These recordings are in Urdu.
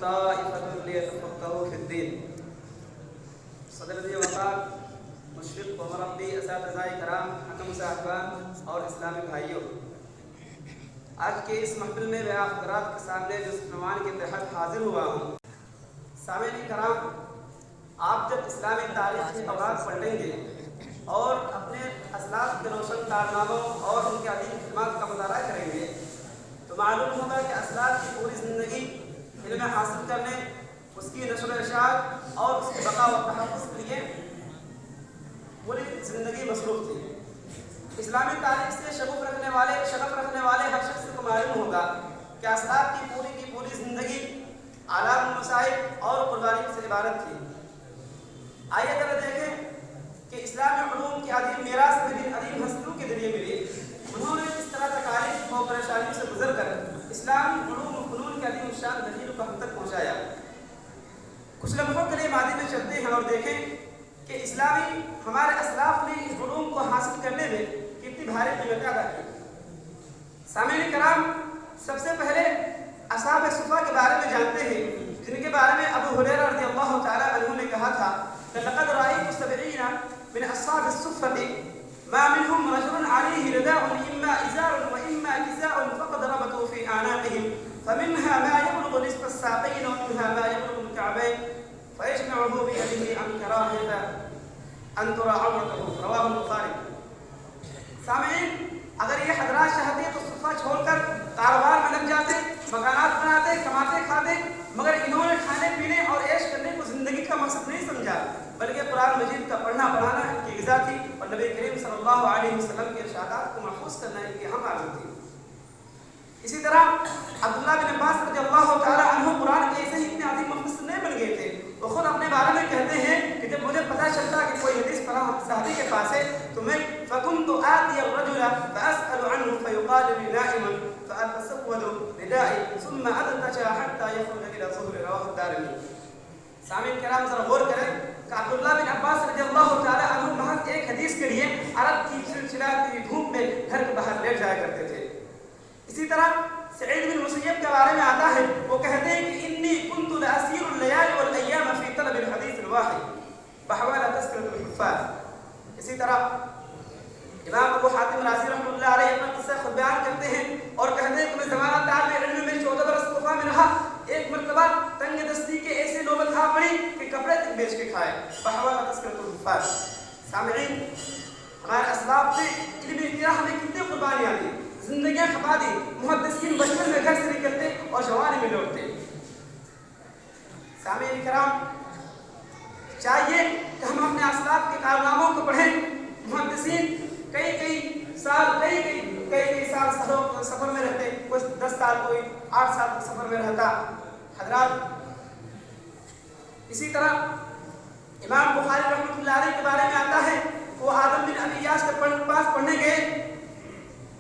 طائفة ليتفقهوا في الدين. صدر دی وفاق مشفق و مربی اساتذہ کرام، حکم صاحبان اور اسلامی بھائیوں، آج کے اس محفل میں میں آپ حضرات کے سامنے جس عنوان کے تحت حاضر ہوا ہوں، سامعین کرام، آپ جب اسلامی تاریخ کے اوراق پڑھیں گے اور اپنے اسلاف کے روشن کارناموں اور ان کے عظیم خدمات کا مطالعہ کریں گے تو معلوم ہوگا کہ اسلاف کی پوری زندگی علم حاصل کرنے، اس کی نشر و اشاعت اور اس کی بقا و تحفظ کے لیے پوری زندگی مصروف تھی۔ اسلامی تاریخ سے شغف رکھنے والے ہر شخص کو معلوم ہوگا کہ اسلاف کی پوری زندگی آلام مسائل اور قربانیوں سے عبارت تھی۔ آئیے ذرا دیکھیں کہ اسلامی علوم کی عظیم میراث عظیم ہستیوں کے ذریعے ملی، انہوں نے اس طرح تکالیف اور پریشانیوں سے گزر کر اسلامی علوم و فنون کے عظیم شان دلیل کو ہم تک پہنچایا۔ کچھ لمحوں کے لیے ماضی میں چلتے ہیں اور دیکھیں کہ اسلامی ہمارے اسلاف نے اس علوم کو حاصل کرنے میں کتنی بھاری قیمت ادا کی۔ سامعین کرام، سب سے پہلے اصحاب صفہ کے بارے میں جانتے ہیں، جن کے بارے میں ابو ہریرہ رضی اللہ تعالی عنہ نے کہا تھا کہ لقد رأيت 70 من اصحاب الصفة ما منهم رجل عليه رداء اما ازار واما كساء فقد ربطوا في اعناقهم فمنها ما يبلغ نصف الساقين ومنها ما يبلغ الكعبين فيجمعه بيده عن كراهة ان ترى عورته، رواه البخاری۔ سامعین، اگر یہ حضرات شہادت الصفہ چھوڑ کر کاروبار میں لگ جاتے، مکانات بناتے، کماتے کھاتے، مگر انہوں نے کھانے پینے اور عیش کرنے کو زندگی کا مقصد نہیں سمجھا، بلکہ قرآن مجید کا پڑھنا پڑھانا ان کی غذا تھی اور نبی کریم صلی اللہ علیہ وسلم کے ارشادات کو محفوظ کرنا ان کی اہم عادت تھی۔ اسی طرح عبداللہ بن عباس رضی اللہ تعالی عنہ قرآن کے ایسے ہی اتنے عظیم مفسر نہیں بن گئے تھے۔ وہ خود اپنے بارے میں کہتے ہیں کہ جب مجھے پتہ چلتا کہ کوئی حدیث فلاں صحابی کے پاس ہے تو میں فَكُنْتُ آتِيَ الرَّجُلَ فَأَسْأَلُ عَنْهُ فَيُقَالُ لِي نَائِمٌ فَأَتَسَوَّدُ رِدَائِي ثُمَّ أَدْتَجَ حَتَّى يَخْرُجَ إِلَى الظُّهْرِ، رواه الدارمی۔ سامعین کرام، ذرا غور کریں کہ عبداللہ بن عباس رضی اللہ تعالی عنہ محض ایک حدیث کے لیے عرب کی چلچلاتی دھوپ میں گھر کے باہر لیٹ جایا کرتے تھے۔ اسی طرح سعید بن مسیب کے بارے میں آتا ہے، وہ کہتے ہیں کہ انی کنت لاسیر اللیال والایام فی طلب الحدیث الواحد بحوالہ تذکرۃ الحفاظ۔ اسی طرح امام ابو حاتم رازی رحمۃ اللہ علیہ اپنا قصہ خود بیان کرتے ہیں اور کہتے ہیں کہ میں زمانہ طالب علم میں 14 برس کوفہ میں رہا، ایک مرتبہ تنگ دستی کے ایسے نوبت آ پڑی کہ کپڑے تک بیچ کے کھائے، بحوالہ تذکرۃ الحفاظ۔ سامعین، ہمارے اسلاف نے علمی اتراح میں کتنی قربانیاں دی، زندگیاں کھپا دی۔ محدثین بچپن میں گھر سے نکلتے اور جوانی میں لوٹتے۔ سامعین کرام، چاہیے کہ ہم اپنے اسلاف کے کارناموں کو پڑھیں۔ محدثین کئی سال سفر میں رہتے، کوئی 10 سال، کوئی 8 سال کے سفر میں رہتا حضرات۔ اسی طرح امام بخاری رحمۃ اللہ علیہ کے بارے میں آتا ہے، وہ آدم بن ابی یاس کے پاس پڑھنے گئے،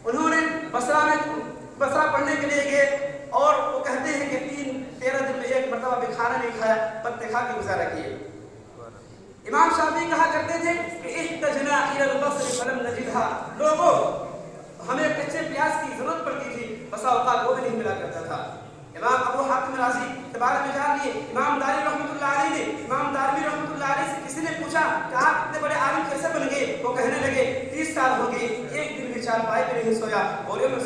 انہوں نے بصرہ پڑھنے کے لیے گئے اور وہ کہتے ہیں کہ 13 دن میں ایک مرتبہ بھی کھانا نہیں کھایا، پتے کھا کے گزارا کیے۔ امام شافعی کہا کرتے تھے کہ احتجنا الی البصر فلم نجدها، لوگوں ہمیں کچے پیاز کی ضرورت پڑتی تھی، بسا اوقات وہ بھی نہیں ملا کرتا تھا۔ امام ابو حاتم رازی کے بارے میں جان لیے، امام دارمی رحمۃ اللہ علیہ سے کسی نے پوچھا کہ آپ اتنے بڑے عالم کیسے بن گئے؟ وہ کہنے لگے 30 سال ہو گئے، ایک دن بھی چارپائی پہ نہیں سویا، بوریوں میں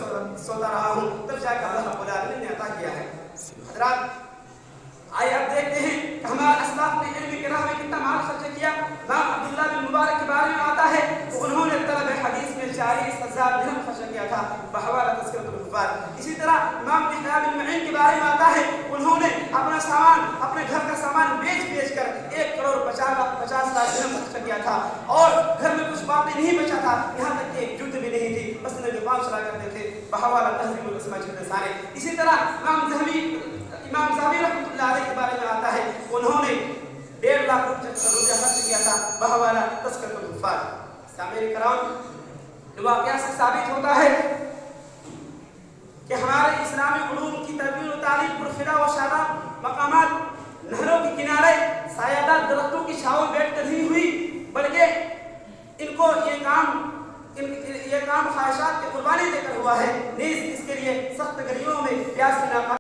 سوتا رہا ہوں، تب جا کے اللہ رب العالمین نے عطا کیا ہے۔ حضرات، آئے اب دیکھتے ہیں کہ ہمارے اسلاف نے علم کی راہ میں کتنا مال خرچ کیا۔ امام عبداللہ بن مبارک کے بارے میں آتا ہے کہ انہوں نے طلب حدیث میں 40,000 درہم خرچ کیا تھا، بحوالہ تذکرۃ الحفاظ۔ اسی طرح امام یحییٰ بن معین کے بارے میں آتا ہے، انہوں نے اپنا سامان، اپنے گھر کا سامان بیچ کر 1,50,00,000 درہم خرچ کیا تھا، اور گھر میں کچھ باقی نہیں بچا تھا، یہاں تک کہ ایک جوت بھی نہیں تھی، بس نے جو پاؤں چلا کرتے تھے، بحوالہ تہذیب الاسماء جلد ثانی۔ اسی طرح امام زاوی رحمۃ اللہ علیہ کے بارے میں آتا ہے، انہوں نے 1.5 لاکھ روپیہ خرچ کیا تھا، بحوالہ تذکرۃ الحفاظ۔ سامعین کرام، واقعہ سے ثابت ہوتا ہے کہ ہمارے اسلامی علوم